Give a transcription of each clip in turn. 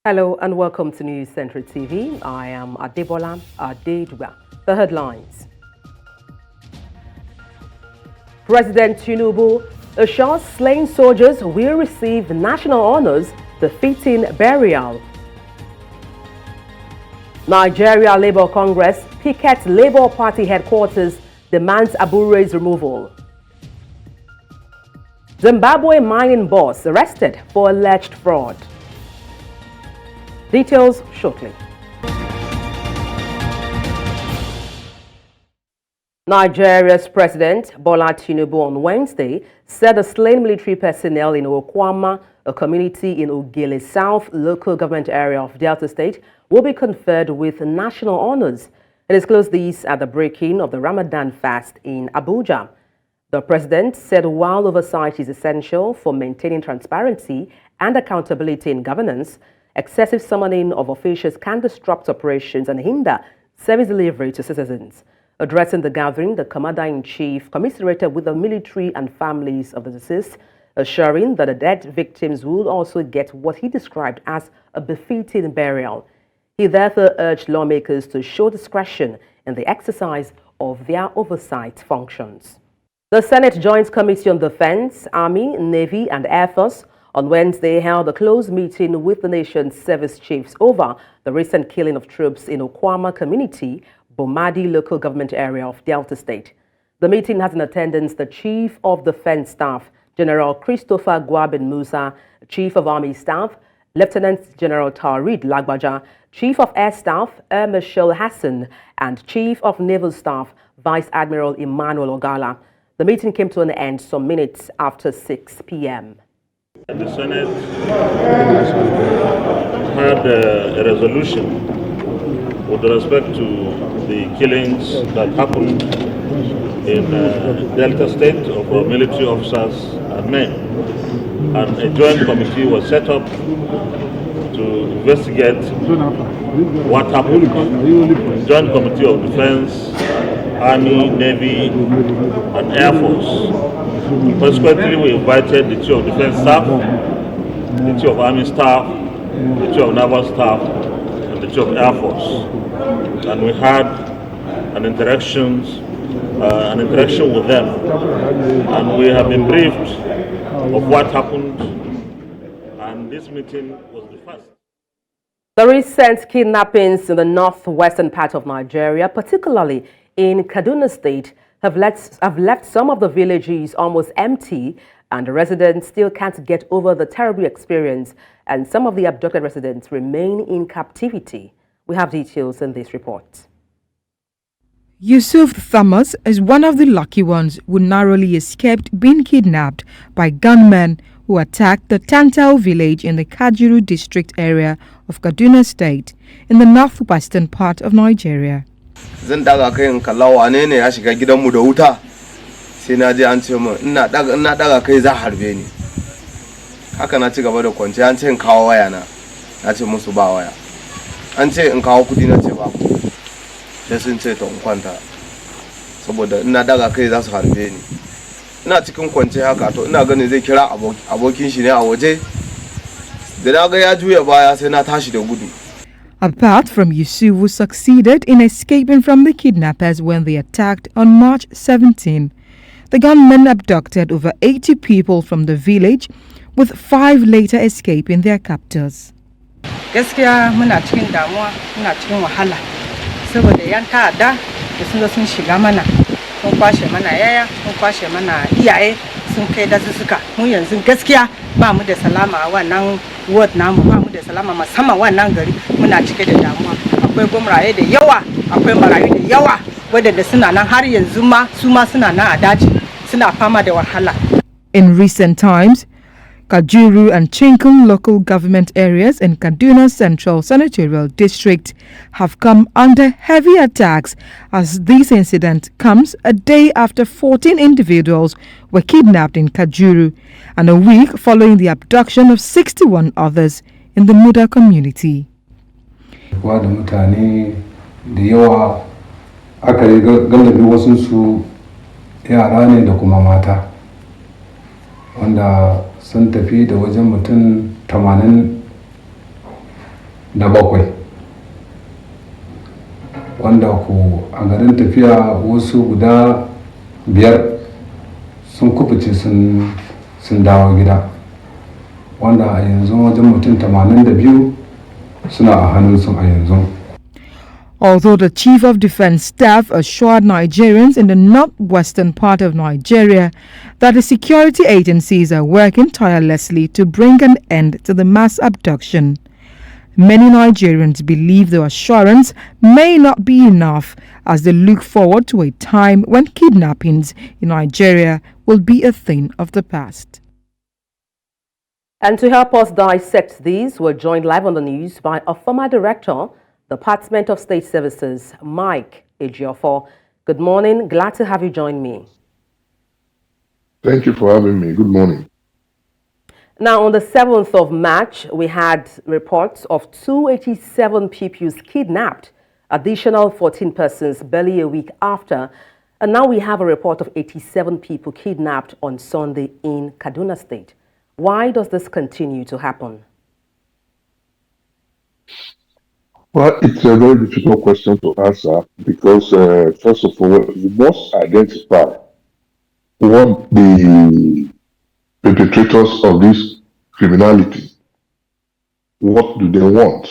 Hello and welcome to News Central TV. I am Bola Tinubu. The headlines. President Tinubu assures slain soldiers will receive national honors befitting burial. Nigeria Labour Congress pickets Labour Party headquarters, demands Abuja's removal. Zimbabwe mining boss arrested for alleged fraud. Details shortly. Nigeria's President Bola Tinubu on Wednesday said the slain military personnel in Okuama, a community in Ogele South local government area of Delta State, will be conferred with national honors. He disclosed these at the breaking of the Ramadan fast in Abuja. The president said while oversight is essential for maintaining transparency and accountability in governance, excessive summoning of officials can disrupt operations and hinder service delivery to citizens. Addressing the gathering, the Commander-in-Chief commiserated with the military and families of the deceased, assuring that the dead victims will also get what he described as a befitting burial. He therefore urged lawmakers to show discretion in the exercise of their oversight functions. The Senate Joint Committee on Defense, Army, Navy and Air Force on Wednesday held a closed meeting with the nation's service chiefs over the recent killing of troops in Okuama community, Bomadi local government area of Delta State. The meeting has in attendance the Chief of Defense Staff, General Christopher Gwabin Musa, Chief of Army Staff, Lieutenant General Taurid Lagbaja, Chief of Air Staff, Air Marshal Hassan, and Chief of Naval Staff, Vice Admiral Emmanuel Ogala. The meeting came to an end some minutes after 6 p.m. The Senate had a resolution with respect to the killings that happened in Delta State of our military officers and men. And a joint committee was set up to investigate what happened. Joint Committee of Defense, Army, Navy, and Air Force. Consequently, we invited the Chief of Defense Staff, the Chief of Army Staff, the Chief of Naval Staff, and the Chief of Air Force. And we had an interaction with them. And we have been briefed of what happened, and this meeting was the first. The recent kidnappings in the northwestern part of Nigeria, particularly in Kaduna State, have left some of the villages almost empty, and the residents still can't get over the terrible experience, and some of the abducted residents remain in captivity. We have details in this report. Yusuf Thomas is one of the lucky ones who narrowly escaped being kidnapped by gunmen who attacked the Tantau village in the Kajuru district area of Kaduna State in the northwestern part of Nigeria. Zan daga kai in kalla wane ne ya shiga gidanmu da wuta sai na je an ce min ina daga kai za harbe ni. Haka na ci gaba da kwance an ce in kawo waya na ce musu ba waya. An ce in kawo kudi na ce ba ku. Sai sun ce to in kwanta saboda ina daga kai za su harbe ni. Ina cikin kwance haka to ina ganin zai kira abokin shi ne a waje. Da na ga ya juya baya sai na tashi da gudu. Apart from Yusuf, who succeeded in escaping from the kidnappers when they attacked on March 17, the gunmen abducted over 80 people from the village, with 5 later escaping their captors. Gaskiya muna cikin damuwa, muna cikin wahala saboda yan ta'adda da sun shiga mana, sun kwashe mana yaya, sun kwashe mana iyaye, sun kai dazuzzuka. Mu yanzu gaskiya ba mu da salama a wannan ward namu, ba mu da salama musamman wannan gari, muna cike da damuwa. Akwai gomraye da yawa, akwai marayu da yawa wadanda suna nan har yanzu ma su ma suna nan a daji, suna fama da wahala. In recent times, Kajuru and Chinkum local government areas in Kaduna Central Senatorial District have come under heavy attacks as this incident comes a day after 14 individuals were kidnapped in Kajuru and a week following the abduction of 61 others in the Muda community. Wanda sun tafi da wajen mutum 80 na bakwai, wanda ku a garin tafiya wasu guda 5 sun kubuce sun dawo gida, wanda a yanzu wajen mutum 82 suna a hannunsu a yanzu. Although the Chief of Defense Staff assured Nigerians in the northwestern part of Nigeria that the security agencies are working tirelessly to bring an end to the mass abduction, many Nigerians believe the assurance may not be enough as they look forward to a time when kidnappings in Nigeria will be a thing of the past. And to help us dissect these, we're joined live on the news by a former director, Department of State Services, Mike Ejiofor. Good morning. Glad to have you join me. Thank you for having me. Good morning. Now, on the 7th of March, we had reports of 287 pupils kidnapped, additional 14 persons barely a week after. And now we have a report of 87 people kidnapped on Sunday in Kaduna State. Why does this continue to happen? Well, it's a very difficult question to answer because, first of all, we must identify what the perpetrators of this criminality, what do they want?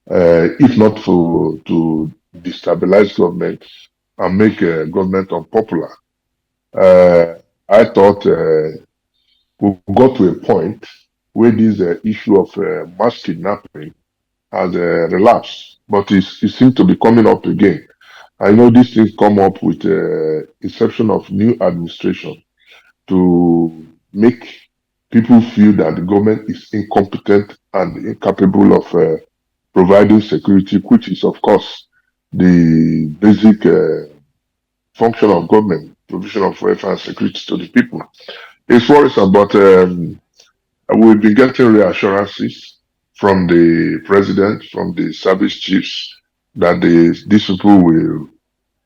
If not to destabilize government and make government unpopular. I thought we got to a point where this issue of mass kidnapping has relapsed, but it seems to be coming up again. I know these things come up with inception of new administration to make people feel that the government is incompetent and incapable of providing security, which is, of course, the basic function of government, provision of welfare and security to the people. It's worrisome, but we've been getting reassurances from the president, from the service chiefs, that these people will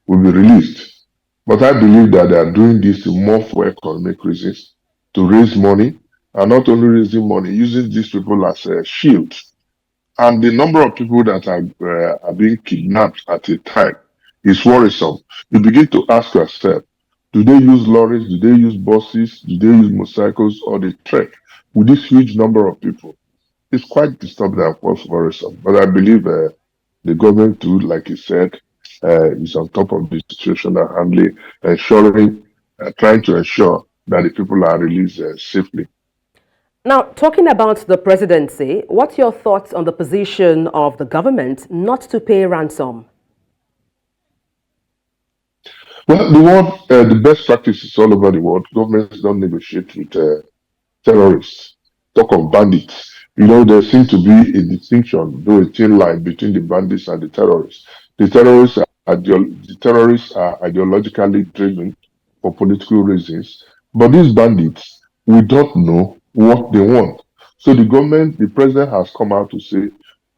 be released. But I believe that they are doing this more for economic reasons, to raise money, and not only raising money, using these people as a shield. And the number of people that are being kidnapped at a time is worrisome. You begin to ask yourself, do they use lorries? Do they use buses? Do they use motorcycles? Or they trek with this huge number of people? It's quite disturbing and quite worrisome. But I believe the government too, like you said, is on top of the situation and handling, ensuring, trying to ensure that the people are released safely. Now, talking about the presidency, what's your thoughts on the position of the government not to pay ransom? Well, the best practices all over the world. Governments don't negotiate with terrorists. Talk of bandits. You know, there seems to be a distinction, though a thin line between the bandits and the terrorists. The terrorists are ideologically driven for political reasons, but these bandits, we don't know what they want. So the president has come out to say,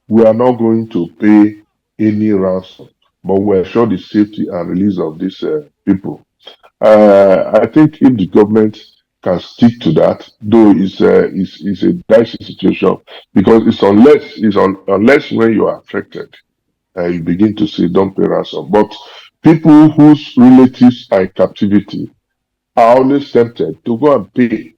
we are not going to pay any ransom, but we ensure the safety and release of these people. I think if the government can stick to that, though it's a dicey situation, because unless when you are affected, you begin to say don't pay ransom. But people whose relatives are in captivity are always tempted to go and pay.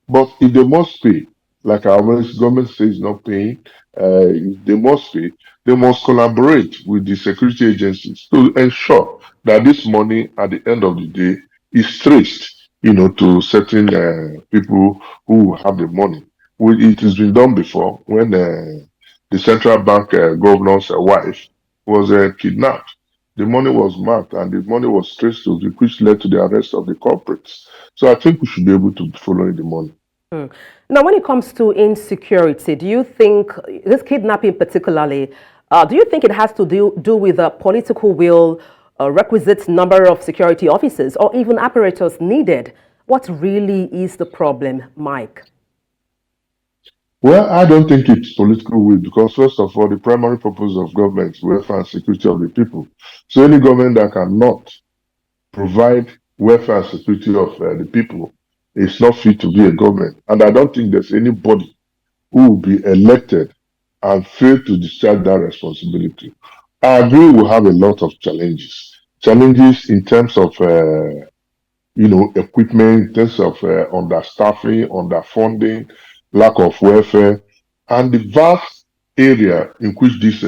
But if they must pay, like our government says not paying, if they must pay, they must collaborate with the security agencies to ensure that this money at the end of the day is traced, to certain people who have the money. It has been done before when the central bank governor's wife was kidnapped. The money was marked and the money was traced to which led to the arrest of the culprits. So I think we should be able to follow the money. Now, when it comes to insecurity, do you think, this kidnapping particularly, do you think it has to do with a political will, a requisite number of security officers, or even apparatus needed? What really is the problem, Mike? Well, I don't think it's political will because, first of all, the primary purpose of government is welfare and security of the people. So any government that cannot provide welfare and security of the people is not fit to be a government. And I don't think there's anybody who will be elected and fail to discharge that responsibility. I agree we have a lot of challenges. Challenges in terms of equipment, in terms of understaffing, underfunding, lack of welfare, and the vast area in which these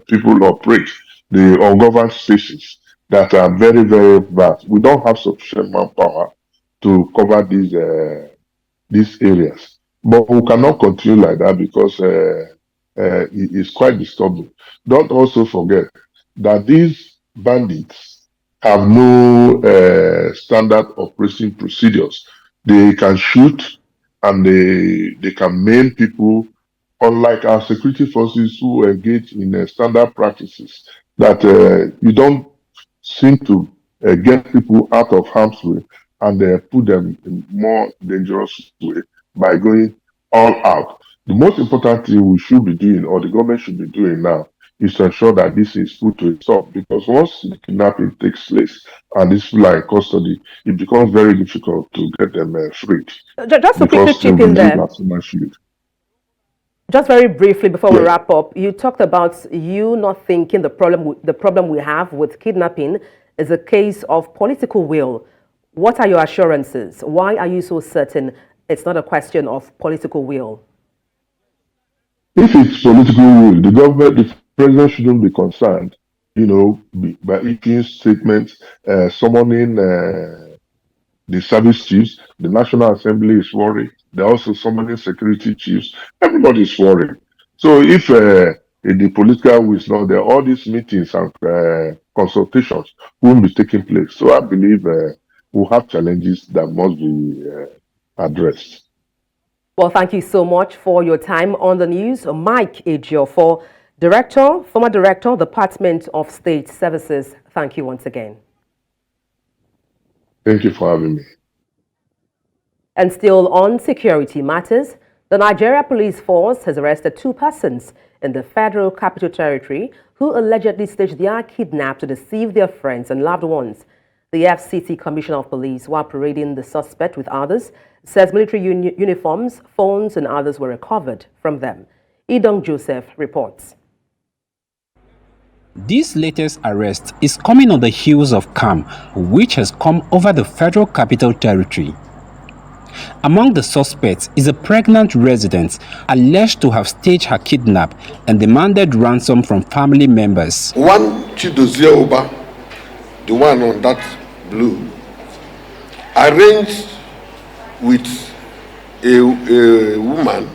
people operate, the ungoverned spaces that are very, very vast. We don't have sufficient manpower to cover these areas. But we cannot continue like that because it's quite disturbing. Don't also forget that these bandits have no standard operating procedures. They can shoot and they can maim people, unlike our security forces who engage in standard practices that you don't seem to get people out of harm's way and put them in more dangerous way by going all out. The most important thing we should be doing, or the government should be doing now, is to ensure that this is put to a stop. Because once the kidnapping takes place and these people are in custody, it becomes very difficult to get them freed. Just to quickly chip in there. Just very briefly before we wrap up, you talked about you not thinking the problem we have with kidnapping is a case of political will. What are your assurances? Why are you so certain it's not a question of political will? If it's political will, the president shouldn't be concerned, by issuing statements, summoning the service chiefs. The National Assembly is worried. They're also summoning security chiefs. Everybody is worried. So if the political will is not there, all these meetings and consultations won't be taking place. So I believe we'll have challenges that must be addressed. Well, thank you so much for your time on the news. Mike Ejiofor, former Director, Department of State Services. Thank you once again. Thank you for having me. And still on security matters, the Nigeria Police Force has arrested 2 persons in the Federal Capital Territory who allegedly staged their kidnap to deceive their friends and loved ones. The FCT Commissioner of Police, while parading the suspect with others, says military uniforms, phones and others were recovered from them. Idong Joseph reports. This latest arrest is coming on the heels of calm, which has come over the Federal Capital Territory. Among the suspects is a pregnant resident alleged to have staged her kidnap and demanded ransom from family members. One Chidozie Oba, the one on that blue, arranged with a woman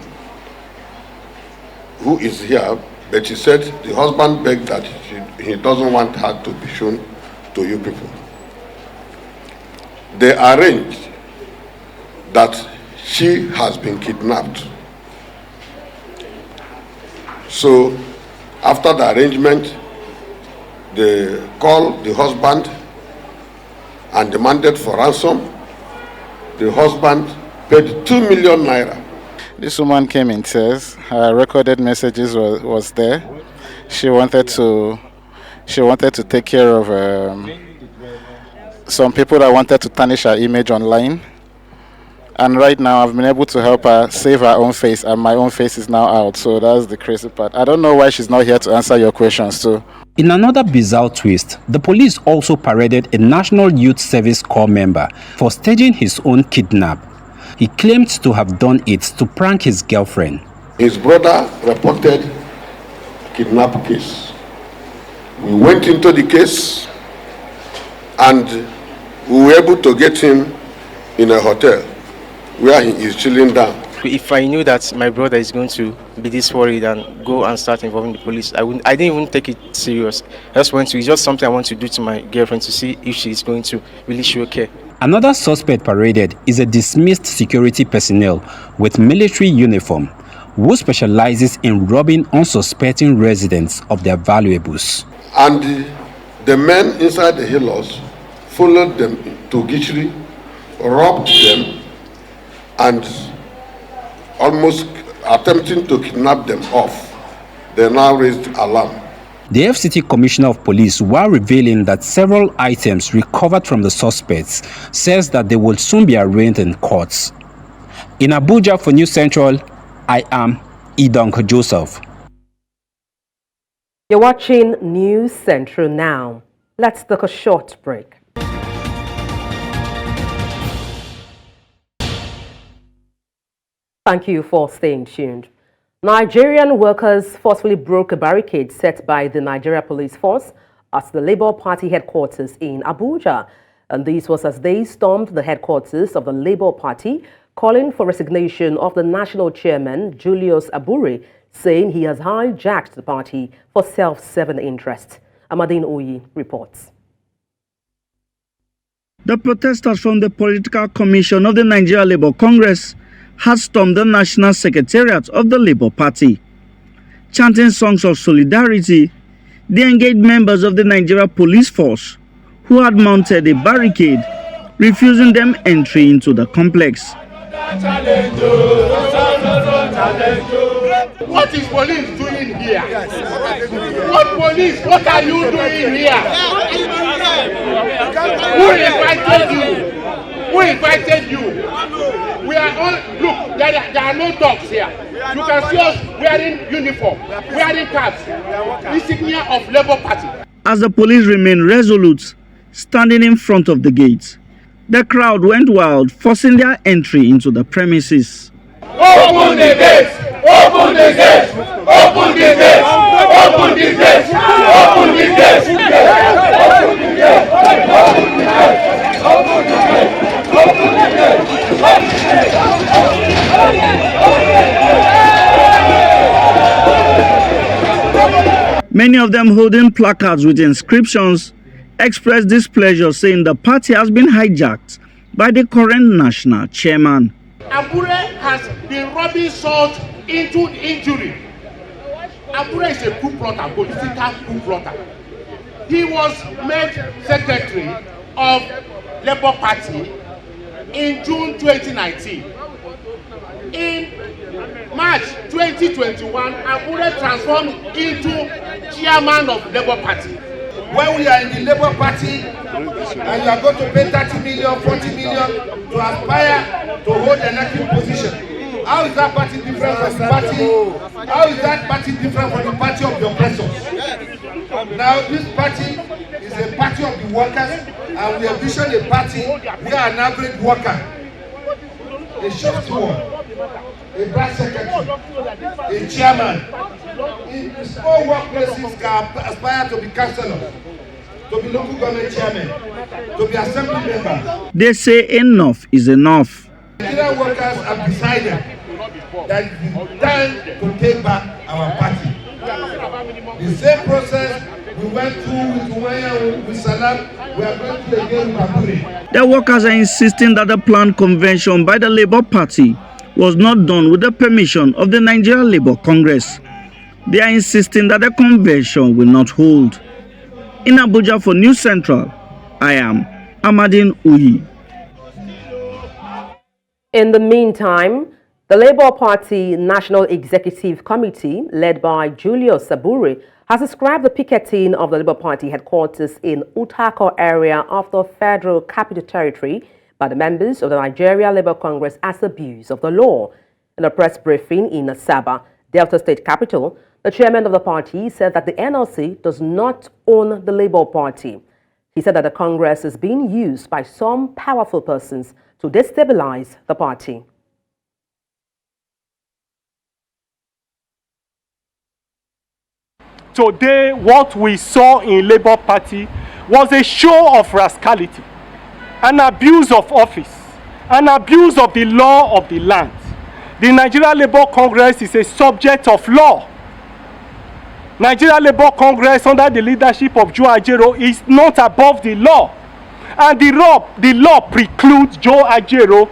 who is here, but she said the husband begged that he doesn't want her to be shown to you people. They arranged that she has been kidnapped. So after the arrangement, they called the husband and demanded for ransom. The husband paid 2 million naira. This woman came in tears. Her recorded messages was there. She wanted to take care of some people that wanted to tarnish her image online. And right now, I've been able to help her save her own face, and my own face is now out. So that's the crazy part. I don't know why she's not here to answer your questions too. In another bizarre twist, the police also paraded a National Youth Service Corps member for staging his own kidnap. He claimed to have done it to prank his girlfriend. His brother reported kidnap case. We went into the case and we were able to get him in a hotel where he is chilling down. If I knew that my brother is going to be this worried and go and start involving the police, I didn't even take it serious. It's just something I want to do to my girlfriend to see if she's going to really show care. Another suspect paraded is a dismissed security personnel with military uniform who specializes in robbing unsuspecting residents of their valuables. And the men inside the Hillos followed them to Gishri, robbed them, and almost attempting to kidnap them off. They now raised alarm. The FCT Commissioner of Police, while revealing that several items recovered from the suspects, says that they will soon be arraigned in courts. In Abuja for News Central, I am Idonk Joseph. You're watching News Central now. Let's take a short break. Thank you for staying tuned. Nigerian workers forcefully broke a barricade set by the Nigeria Police Force at the Labour Party headquarters in Abuja. And this was as they stormed the headquarters of the Labour Party, calling for resignation of the national chairman, Julius Abure, saying he has hijacked the party for self-serving interests. Amadine Oyi reports. The protesters from the Political Commission of the Nigeria Labour Congress had stormed the National Secretariat of the Labour Party. Chanting songs of solidarity, they engaged members of the Nigeria Police Force, who had mounted a barricade, refusing them entry into the complex. What is police doing here? What police? What are you doing here? Who invited you? Who invited you? We are all, look, there are no dogs here. You can see us wearing uniform, wearing caps, insignia of Labour Party. As the police remained resolute, standing in front of the gate, the crowd went wild, forcing their entry into the premises. Open the gates! Open the gates! Open the gates! Open the gates! Open the gates! Open the gates! Open the gates! Open the gates! Many of them holding placards with inscriptions expressed displeasure, saying the party has been hijacked by the current national chairman. Abure has been rubbing salt into injury. Abure is a coup plotter, political coup plotter. He was made secretary of Labour Party in June 2019. In March 2021, Abure transformed into chairman of Labour Party. When we are in the Labour Party and you are going to pay 30 million, 40 million to aspire to hold an active position, how is that party different from the party? How is that party different from the party of the oppressors? Now this party is a party of the workers, and we envision a party where an average worker, a shop steward, a branch secretary, a chairman, in small workplaces can aspire to be councillors, to be local government chairman, to be assembly member. They say enough is enough. Nigerian workers have decided that it is time to take back our party. The same process we went through with Umuahia, with Salam, we are going through again with Abure. The workers are insisting that the planned convention by the Labour Party was not done with the permission of the Nigeria Labour Congress. They are insisting that the convention will not hold. In Abuja for News Central, I am Amadine Uyi. In the meantime, the Labour Party National Executive Committee, led by Julius Abure, has described the picketing of the Labour Party headquarters in Utako area of the Federal Capital Territory by the members of the Nigeria Labour Congress as abuse of the law. In a press briefing in Asaba, Delta State capital, the chairman of the party said that the NLC does not own the Labour Party. He said that the Congress is being used by some powerful persons to destabilize the party. Today, what we saw in Labour Party was a show of rascality, an abuse of office, an abuse of the law of the land. The Nigeria Labour Congress is a subject of law. Nigeria Labour Congress, under the leadership of Joe Ajero, is not above the law. And the law precludes Joe Ajero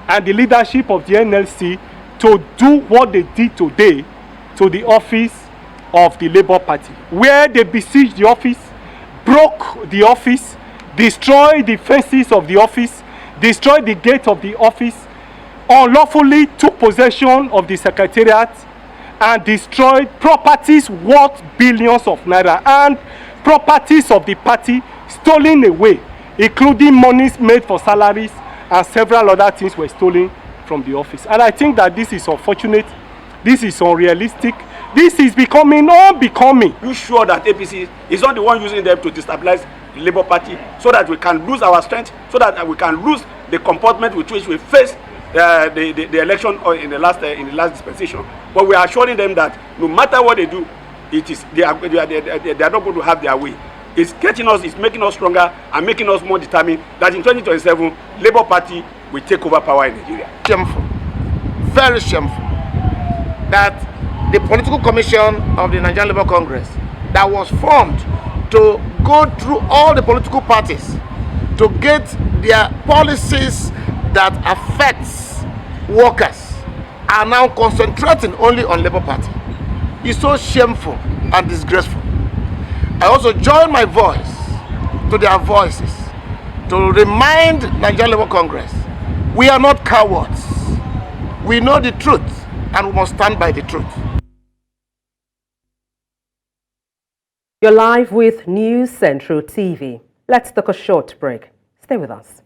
and the leadership of the NLC to do what they did today to the office of the Labour Party, where they besieged the office, broke the office, destroyed the fences of the office, destroyed the gate of the office, unlawfully took possession of the secretariat, and destroyed properties worth billions of naira and properties of the party stolen away, including monies made for salaries, and several other things were stolen from the office. And I think that this is unfortunate, This is unrealistic. This is becoming unbecoming. You sure that APC is not the one using them to destabilize the Labour Party so that we can lose our strength, so that we can lose the comportment with which we face the election in the last dispensation? But we are assuring them that no matter what they do, they are not going to have their way. It's getting us, it's making us stronger and making us more determined that in 2027, Labour Party will take over power in Nigeria. Shameful, very shameful, that the political commission of the Nigerian Labour Congress that was formed to go through all the political parties to get their policies that affects workers are now concentrating only on Labour Party. It's so shameful and disgraceful. I also join my voice to their voices to remind Nigerian Labour Congress, we are not cowards. We know the truth and we must stand by the truth. You're live with News Central TV. Let's take a short break. Stay with us.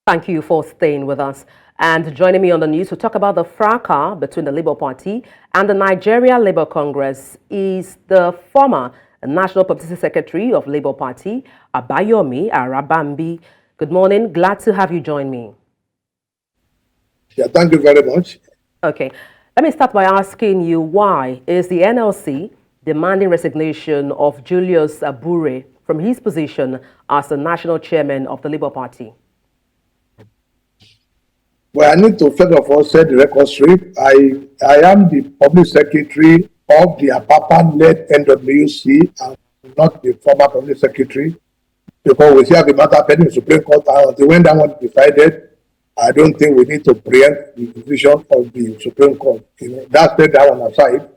Thank you for staying with us. And joining me on the news to talk about the fracas between the Labour Party and the Nigeria Labour Congress is the former National Publicity Secretary of Labour Party, Abayomi Arabambi. Good morning. Glad to have you join me. Yeah, thank you very much. Okay. Let me start by asking you, why is the NLC demanding resignation of Julius Abure from his position as the national chairman of the Labour Party? Well, I need to first of all set the record straight. I am the public secretary of the Apapa-led NWC and not the former public secretary, because we still have the matter pending in the Supreme Court. Until when that one is decided, I don't think we need to preempt the decision of the Supreme Court. You know, that's that one aside.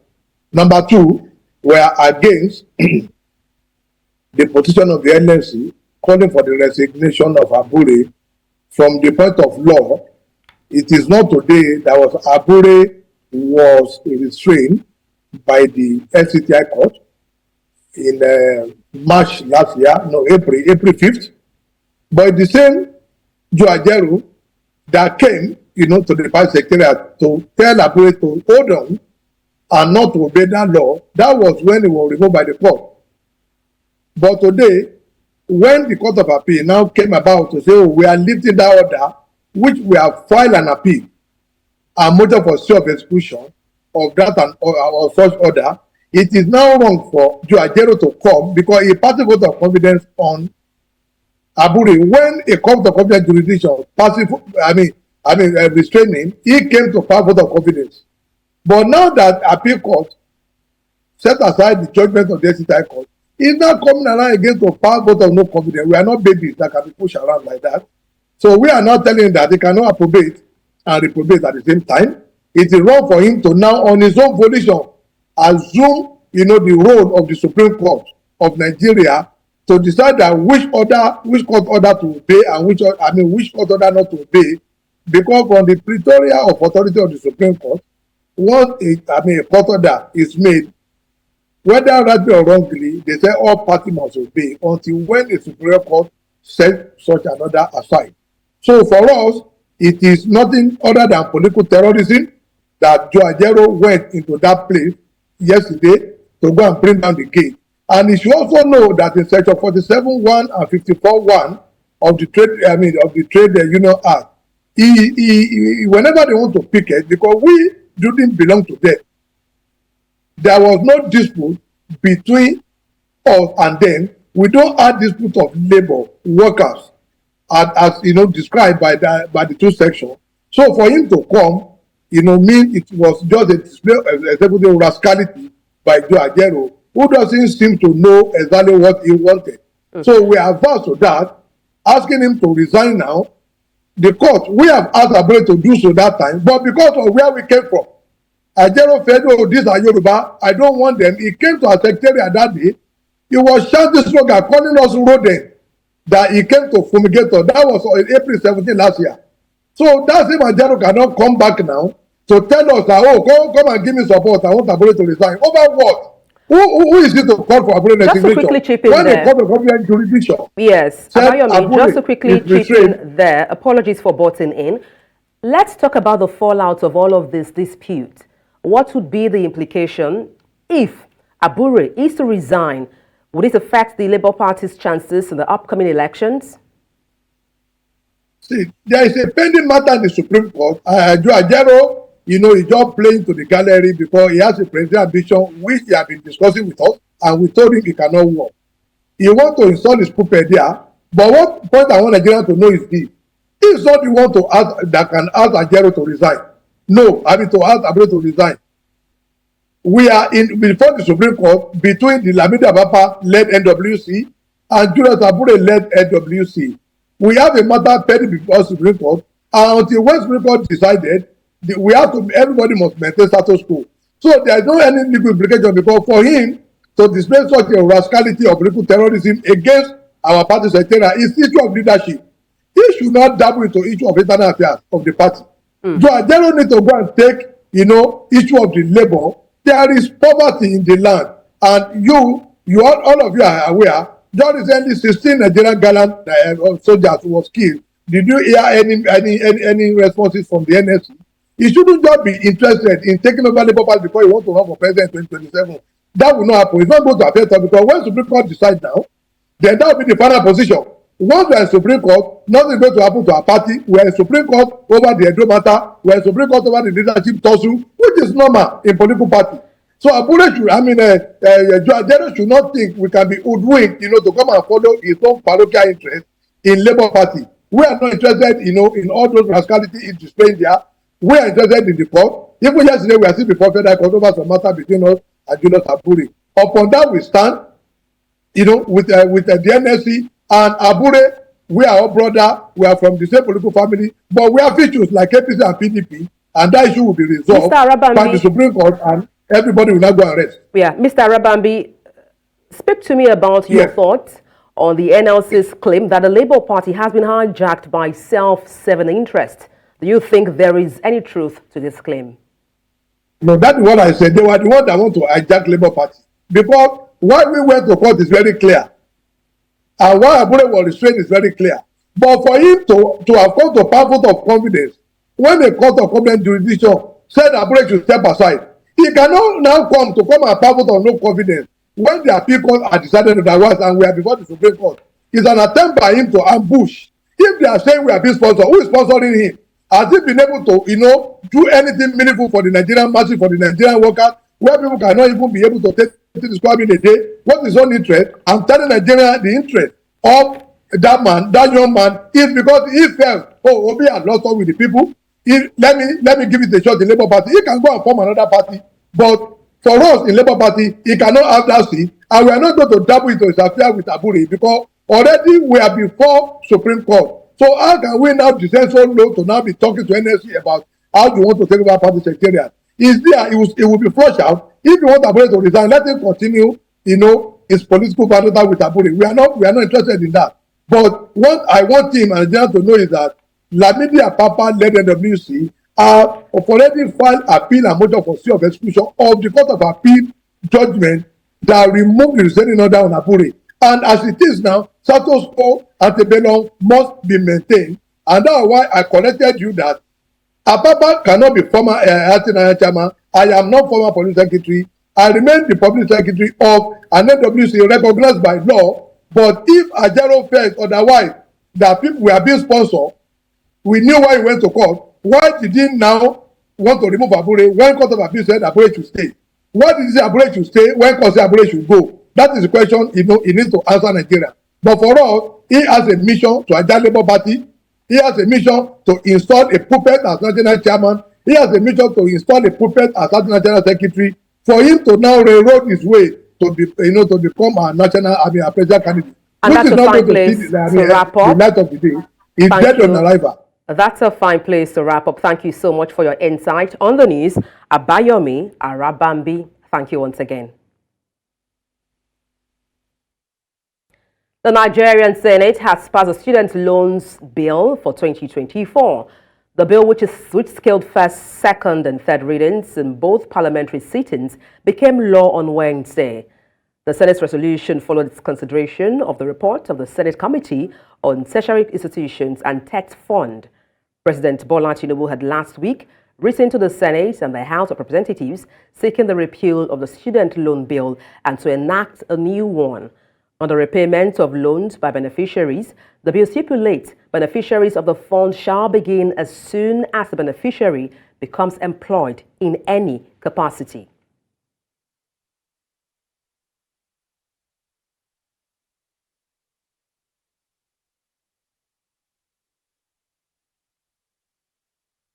Number two, we are against the position of the NLC calling for the resignation of Abure. From the point of law, it is not today that Abure was restrained by the FCTI court in March last year, no, April 5th. But the same Joe Ajaero that came, to the party secretariat to tell Abure to hold on and not to obey that law, that was when he was removed by the court. But today, when the Court of Appeal now came about to say, we are lifting that order, which we have filed an appeal, a motion for stay of execution of that and or such order, it is now wrong for Joe Ajaero to come because he passed a vote of confidence on Abure. When a court of confidence jurisdiction passes, restraining, he came to pass vote of confidence. But now that appeal court set aside the judgment of the FCTI court, he's now coming around again to pass vote of no confidence. We are not babies that can be pushed around like that. So we are now telling him that he cannot approbate and reprobate at the same time. It is wrong for him to now, on his own volition, assume, the role of the Supreme Court of Nigeria to decide that which court order to obey and which court order not to obey, because from the pretorial of authority of the Supreme Court, once a court order is made, whether rightly or wrongly, they say all parties must obey until when a Superior Court sets such an order aside. So for us, it is nothing other than political terrorism that Joe Ajaero went into that place yesterday to go and bring down the gate. And you should also know that in section 47(1) and 54(1) of the Trade Union Act, whenever they want to picket, because we didn't belong to them, there was no dispute between us and them. We don't have dispute of labor workers as described by the two sections. So for him to come, mean it was just a display of executive rascality by Joe Ajaero, who doesn't seem to know exactly what he wanted. So we are averse to that, asking him to resign now. The court, we have asked Abure to do so that time, but because of where we came from, Ajaero said, oh, these are Yoruba, I don't want them. He came to our secretariat that day. He was shouting slogan, calling us rodent, that he came to fumigate us. That was on April 17 last year. So that same Ajaero cannot come back now to tell us that, oh, come and give me support. I want Abure to resign. Over what? Who is it to call for Abure resignation? Just to quickly chip in when there. When the court of jurisdiction. Yes, Abayomi, just to quickly chip in there. Apologies for butting in. Let's talk about the fallout of all of this dispute. What would be the implication if Abure is to resign? Would it affect the Labour Party's chances in the upcoming elections? See, there is a pending matter in the Supreme Court. Ajero, is just playing to the gallery because he has a presidential ambition which he has been discussing with us, and we told him he cannot work. He wants to install his puppet there, but what point I want Nigeria to know is this. He is not the one to ask that can ask Ajero to resign. No, I mean to ask Abure to resign. We are in before the Supreme Court between the Lamidi Abapa-led NWC and Julius Abure-led NWC. We have a matter pending before Supreme Court, and until when Supreme Court decided, everybody must maintain status quo. So there is no any legal implication because for him to display such a rascality of legal terrorism against our party secretariat is issue of leadership. He should not dabble into issue of internal affairs of the party. Joe Ajero need to go and take, issue of the labor. There is poverty in the land, and all of you are aware. Just recently, 16 Nigerian gallant soldiers was killed. Did you hear any responses from the NSC? He shouldn't just be interested in taking over Labour Party because he wants to run for president in 2027. That will not happen. It's not going to affect us because when Supreme Court decides now, then that will be the final position. Once we are in Supreme Court, nothing is going to happen to our party. We are in Supreme Court over the Edo matter. We are in Supreme Court over the leadership tussle, which is normal in political party. So Abure Ajero should not think we can be hoodwinked, to come and follow his own parochial interest in Labour Party. We are not interested, in all those rascality in displaying there. We are interested in the court. Even yesterday, we are still before federal court over some matter between us and Julius Abure. Upon that, we stand, with the NSC and Abure. We are all brother. We are from the same political family, but we have issues like APC and PDP, and that issue will be resolved by the Supreme Court, and everybody will not go and rest. Yeah, Mr. Arabambi, speak to me about your thoughts on the NLC's claim that the Labour Party has been hijacked by self-serving interests. Do you think there is any truth to this claim? No, that's what I said. They were the ones that want to hijack Labour Party. Because why we went to court is very clear. And why Abure was restrained is very clear. But for him to have come to power vote of confidence, when the court of competent jurisdiction said Abure should step aside, he cannot now come and power vote of no confidence when the appeal court had decided otherwise and we are before the Supreme Court. It's an attempt by him to ambush. If they are saying we are being sponsored, who is sponsoring him? Has he been able to, do anything meaningful for the Nigerian masses, for the Nigerian workers, where people cannot even be able to take to describe in a day what is his own interest? I'm telling Nigeria the interest of that young man is because he felt, Obi has lost all with the people. Let me give it a shot in Labour Party. He can go and form another party, but for us in Labour Party, he cannot have that seat, and we are not going to dabble into his affair with Abure because already we are before Supreme Court. So how can we now descend so low to now be talking to NSC about how you want to take over party secretariat? Is there? It will be flushed out. If you want Abure to resign, let him continue. His political battle with Abure. We are not interested in that. But what I want him and Nigeria to know is that Lamidi Abapa-led NWC have already filed appeal and motion for stay of execution of the Court of Appeal judgment that removed the restraining order on Abure. And as it is now, status quo antebellum must be maintained. And that's why I corrected you that Ababa cannot be former acting chairman. I am not former police secretary. I remain the public secretary of an NWC recognized by law. But if Ajero felt otherwise that people were being sponsored, we knew why he went to court. Why did he now want to remove Abure when Court of Appeal said Abure should stay? Why did he say Abure should stay when Court said Abure should go? That is the question he needs to answer Nigeria. But for us, he has a mission to hijack Labour Party. He has a mission to install a puppet as national chairman. He has a mission to install a puppet as national general secretary. For him to now railroad his way to become a presidential candidate, and which that's is a not fine going place to see to wrap up. The night of the day. He's dead on arrival. That's a fine place to wrap up. Thank you so much for your insight on the news. Abayomi Arabambi, thank you once again. The Nigerian Senate has passed a student loans bill for 2024. The bill, which scaled first, second, and third readings in both parliamentary sittings, became law on Wednesday. The Senate's resolution followed its consideration of the report of the Senate Committee on Tertiary Institutions and Tax Fund. President Bola Tinubu had last week written to the Senate and the House of Representatives seeking the repeal of the student loan bill and to enact a new one. On the repayment of loans by beneficiaries, the bill stipulates beneficiaries of the fund shall begin as soon as the beneficiary becomes employed in any capacity.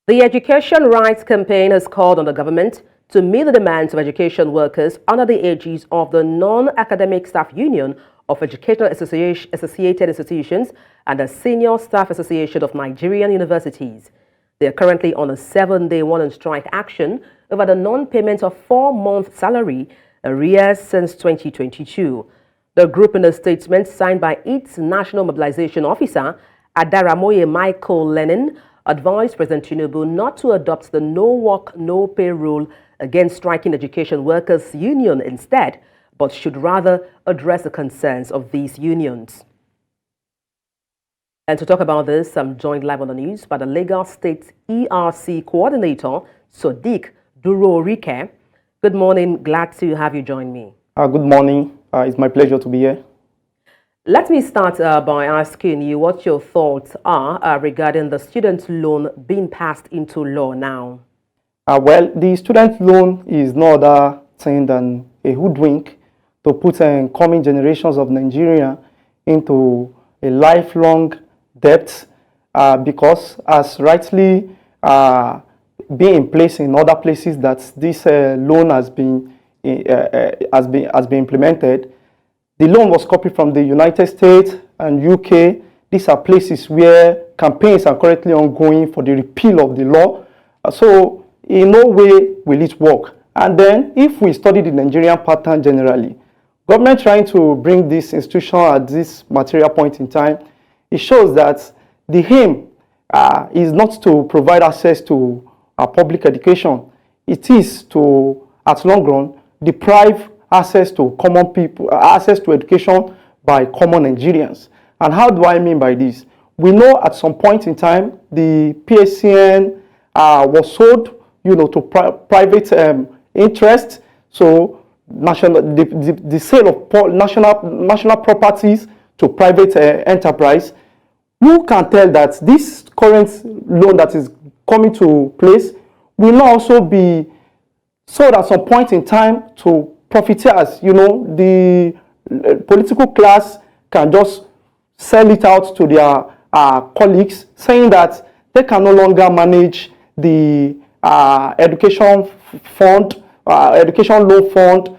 The Education Rights Campaign has called on the government to meet the demands of education workers under the aegis of the Non-Academic Staff Union of Educational Associated Institutions and the Senior Staff Association of Nigerian Universities. They are currently on a 7-day one-on-strike action over the non-payment of 4-month salary arrears since 2022. The group, in a statement signed by its National Mobilization Officer, Adaramoye Michael Lennon, advised President Tinubu not to adopt the no work, no pay rule against striking education workers union instead, but should rather address the concerns of these unions. And to talk about this, I'm joined live on the news by the Lagos State ERC Coordinator, Sodiq Durorike. Good morning. Glad to have you join me. Good morning. It's my pleasure to be here. Let me start by asking you what your thoughts are regarding the student loan being passed into law now. Well, the student loan is no other thing than a hoodwink to put coming generations of Nigeria into a lifelong debt because, as rightly being in place in other places that this loan has been implemented. The loan was copied from the United States and UK. These are places where campaigns are currently ongoing for the repeal of the law. So in no way will it work. And then if we study the Nigerian pattern generally, government trying to bring this institution at this material point in time, it shows that the aim is not to provide access to public education. It is to, at long run, deprive access to common people, access to education by common Nigerians. And how do I mean by this? We know at some point in time the PSCN was sold, to private interest. So the sale of national properties to private enterprise. Who can tell that this current loan that is coming to place will not also be sold at some point in time to profiteers? The political class can just sell it out to their colleagues, saying that they can no longer manage the education fund, education loan fund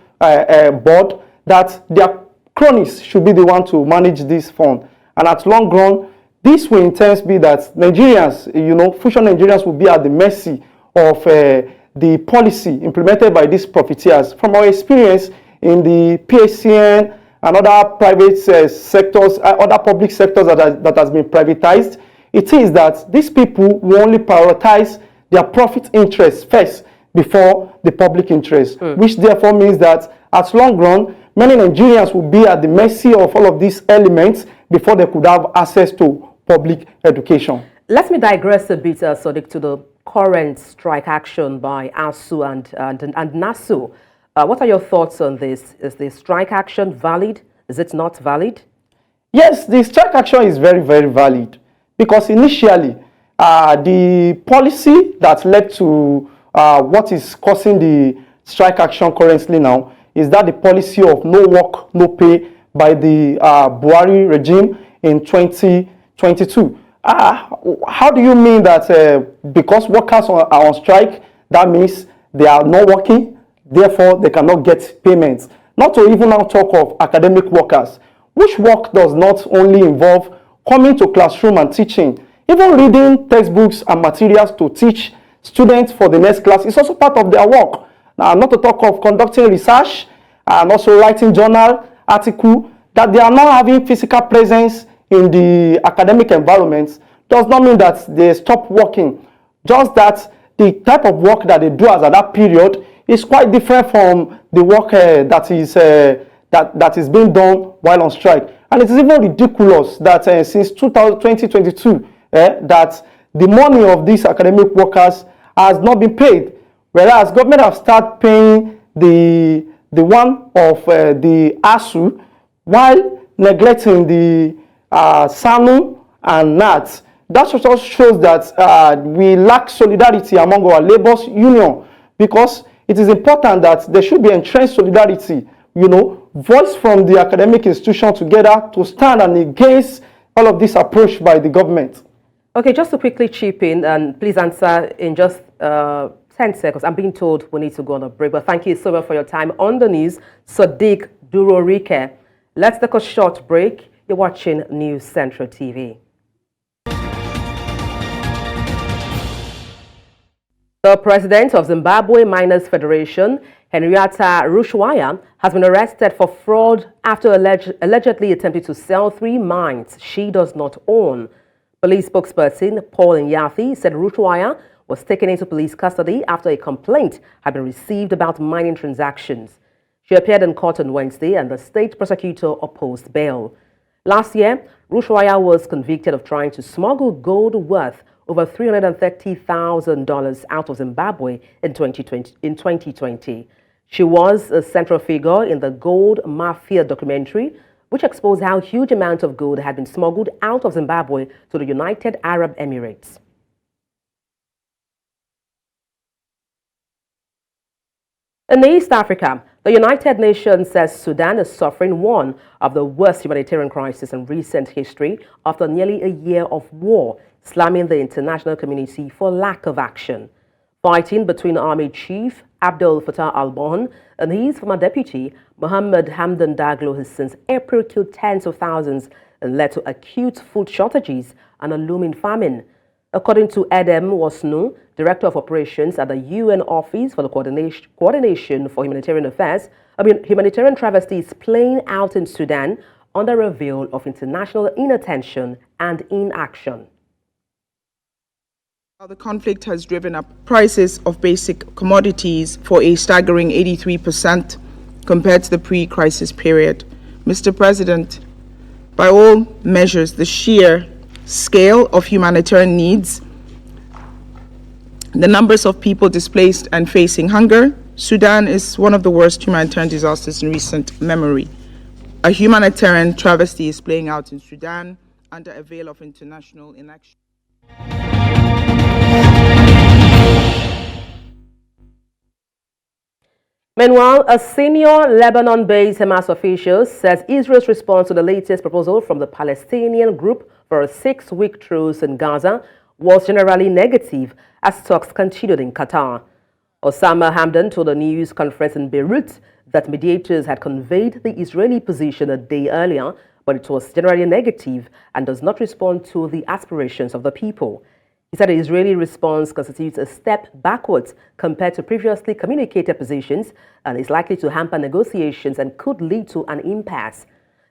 board, that their cronies should be the one to manage this fund. And at long run, this will in turn be that Nigerians, future Nigerians will be at the mercy of the policy implemented by these profiteers. From our experience in the PSCN and other private sectors, other public sectors that has been privatized, it is that these people will only prioritize their profit interests first before the public interest, which therefore means that at long run, many Nigerians will be at the mercy of all of these elements before they could have access to public education. Let me digress a bit, Sodiq, to the current strike action by ASU and NASU. What are your thoughts on this? Is the strike action valid? Is it not valid? Yes, the strike action is very, very valid because initially the policy that led to what is causing the strike action currently now is that the policy of no work, no pay by the Buhari regime in 2022. How do you mean that because workers are on strike, that means they are not working, therefore they cannot get payments? Not to even now talk of academic workers, which work does not only involve coming to classroom and teaching, even reading textbooks and materials to teach students for the next class is also part of their work. Now, not to talk of conducting research and also writing journal article, that they are not having physical presence in the academic environment does not mean that they stop working. Just that the type of work that they do as at that period is quite different from the work that is being done while on strike. And it is even ridiculous that since 2022, that the money of these academic workers has not been paid, whereas government have started paying the one of the ASU while neglecting the SANU and NAT. That also shows that we lack solidarity among our labor union, because it is important that there should be entrenched solidarity, voice from the academic institution together to stand and against all of this approach by the government. Okay, just to quickly chip in, and please answer in just 10 seconds. I'm being told we need to go on a break, but thank you so much for your time on the news. Sadiq Durorike. Let's take a short break. You're watching News Central TV. The president of Zimbabwe Miners Federation, Henrietta Rushwaya, has been arrested for fraud after allegedly attempting to sell 3 mines she does not own. Police spokesperson Paul Nyathi said Rushwaya was taken into police custody after a complaint had been received about mining transactions. She appeared in court on Wednesday and the state prosecutor opposed bail. Last year, Rushwaya was convicted of trying to smuggle gold worth over $330,000 out of Zimbabwe in 2020. She was a central figure in the Gold Mafia documentary, which exposed how huge amounts of gold had been smuggled out of Zimbabwe to the United Arab Emirates. In East Africa, the United Nations says Sudan is suffering one of the worst humanitarian crises in recent history after nearly a year of war, slamming the international community for lack of action. Fighting between Army Chief Abdel Fattah al-Burhan and his former deputy, Mohammed Hamdan Daglo, has since April killed tens of thousands and led to acute food shortages and a looming famine. According to Edem Wasnu, Director of Operations at the UN Office for the Coordination for Humanitarian Affairs, humanitarian travesty is playing out in Sudan under a veil of international inattention and inaction. The conflict has driven up prices of basic commodities for a staggering 83% compared to the pre-crisis period. Mr. President, by all measures, the sheer scale of humanitarian needs, the numbers of people displaced and facing hunger, Sudan is one of the worst humanitarian disasters in recent memory. A humanitarian travesty is playing out in Sudan under a veil of international inaction. Meanwhile, a senior Lebanon-based Hamas official says Israel's response to the latest proposal from the Palestinian group for a 6-week truce in Gaza was generally negative as talks continued in Qatar. Osama Hamdan told a news conference in Beirut that mediators had conveyed the Israeli position a day earlier, but it was generally negative and does not respond to the aspirations of the people. He said the Israeli response constitutes a step backwards compared to previously communicated positions and is likely to hamper negotiations and could lead to an impasse.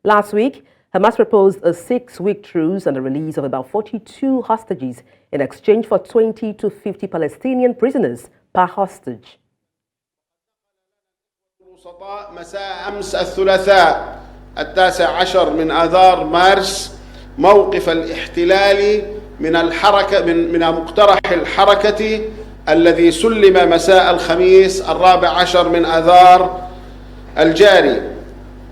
Last week, Hamas proposed a 6-week truce and the release of about 42 hostages in exchange for 20 to 50 Palestinian prisoners per hostage. مساء أمس الثلاثاء 19 من آذار مارس موقف الاحتلال من مقترح الحركة الذي سلم مساء الخميس 14 من آذار الجاري،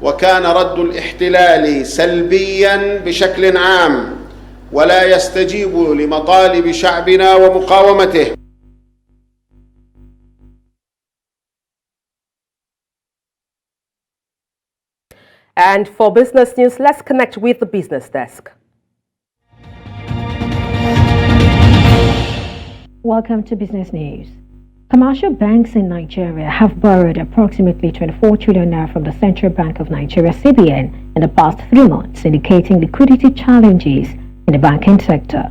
وكان رد الاحتلال سلبيا بشكل عام ولا يستجيب لمطالب شعبنا ومقاومته. And for business news, let's connect with the business desk. Welcome to Business News. Commercial banks in Nigeria have borrowed approximately 24 trillion naira from the Central Bank of Nigeria (CBN) in the past 3 months, indicating liquidity challenges in the banking sector.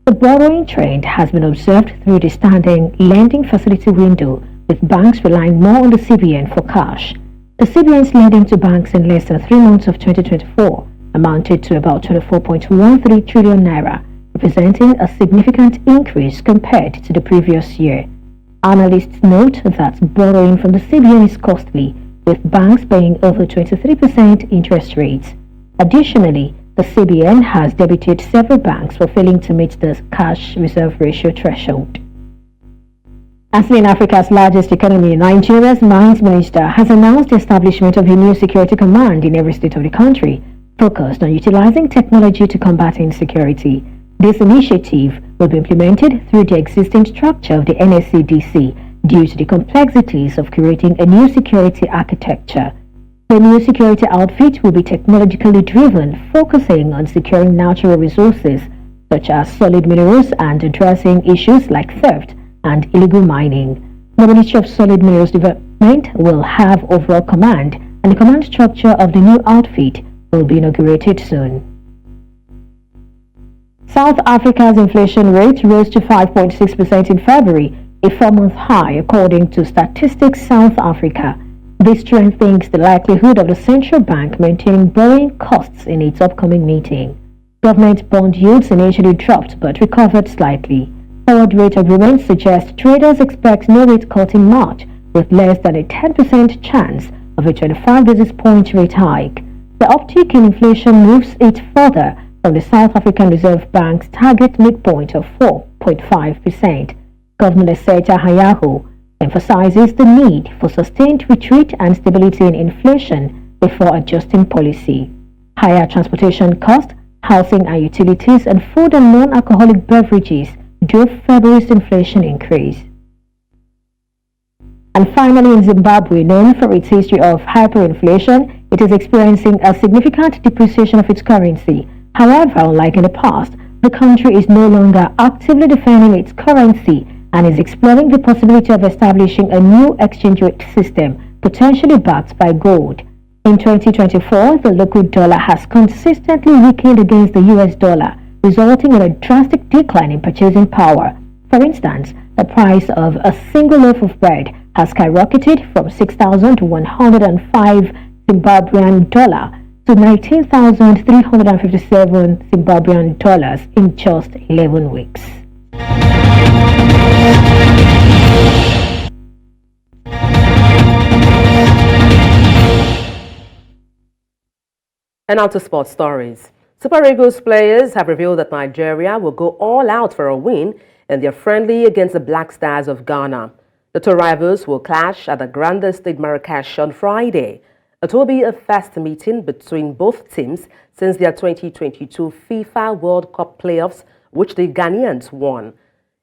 The borrowing trend has been observed through the standing lending facility window, with banks relying more on the CBN for cash. The CBN's lending to banks in less than 3 months of 2024 amounted to about 24.13 trillion naira, representing a significant increase compared to the previous year. Analysts note that borrowing from the CBN is costly, with banks paying over 23% interest rates. Additionally, The CBN has debited several banks for failing to meet the cash reserve ratio threshold. As in Africa's largest economy, Nigeria's Mines Minister has announced the establishment of a new security command in every state of the country, focused on utilizing technology to combat insecurity. This initiative will be implemented through the existing structure of the NSCDC due to the complexities of creating a new security architecture. The new security outfit will be technologically driven, focusing on securing natural resources such as solid minerals and addressing issues like theft and illegal mining. The Ministry of Solid Minerals Development will have overall command, and the command structure of the new outfit will be inaugurated soon. South Africa's inflation rate rose to 5.6% in February, a 4-month high according to Statistics South Africa. This strengthens the likelihood of the central bank maintaining borrowing costs in its upcoming meeting. Government bond yields initially dropped but recovered slightly. Forward rate agreements suggest traders expect no rate cut in March, with less than a 10% chance of a 25 basis point rate hike. The uptick in inflation moves it further from the South African Reserve Bank's target midpoint of 4.5%. Governor Seta Hayaho emphasizes the need for sustained retreat and stability in inflation before adjusting policy. Higher transportation costs, housing and utilities, and food and non-alcoholic beverages drove February's inflation increase. And finally, in Zimbabwe, known for its history of hyperinflation, it is experiencing a significant depreciation of its currency. However, unlike in the past, the country is no longer actively defending its currency and is exploring the possibility of establishing a new exchange rate system, potentially backed by gold. In 2024, the local dollar has consistently weakened against the US dollar, resulting in a drastic decline in purchasing power. For instance, the price of a single loaf of bread has skyrocketed from 6,105 Zimbabwean dollar to 19,357 Zimbabwean dollars in just 11 weeks. And now to sports stories. Super Eagles players have revealed that Nigeria will go all out for a win in their friendly against the Black Stars of Ghana. The two rivals will clash at the Grande Stade Marrakesh on Friday. It will be a first meeting between both teams since their 2022 FIFA World Cup playoffs, which the Ghanaians won.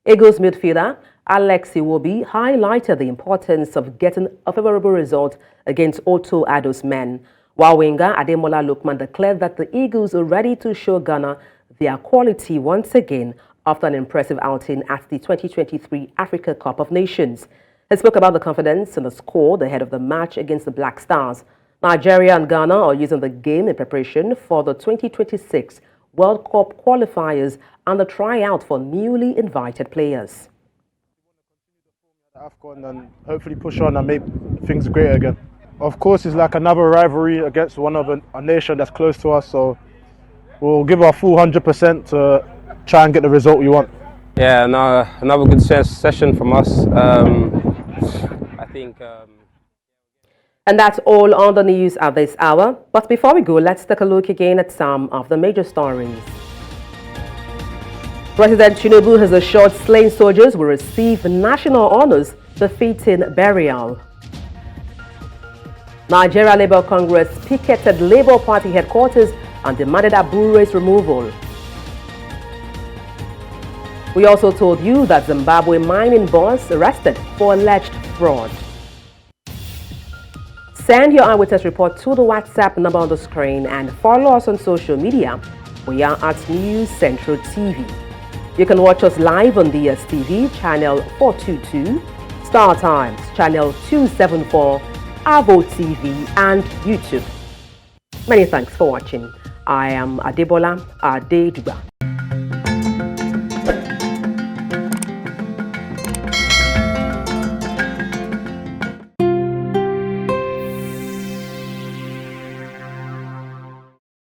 Eagles midfielder Alex Iwobi highlighted the importance of getting a favorable result against Otto Addo's men, while winger Ademola Lookman declared that the Eagles are ready to show Ghana their quality once again after an impressive outing at the 2023 Africa Cup of Nations. He spoke about the confidence in the squad ahead of the match against the Black Stars. Nigeria and Ghana are using the game in preparation for the 2026 World Cup qualifiers and the tryout for newly invited players. AFCON and hopefully push on and make things great again. Of course, it's like another rivalry against one of a nation that's close to us, so we'll give our full 100% to try and get the result we want. Yeah, no, another good session from us. I think. And that's all on the news at this hour. But before we go, let's take a look again at some of the major stories. President Tinubu has assured slain soldiers will receive national honors befitting burial. Nigeria Labour Congress picketed Labour Party headquarters and demanded Abuja's removal. We also told you that Zimbabwe mining boss arrested for alleged fraud. Send your eyewitness report to the WhatsApp number on the screen and follow us on social media. We are at News Central TV. You can watch us live on DSTV channel 422, Star Times channel 274, Avo TV and YouTube. Many thanks for watching. I am Adebola Adeduba.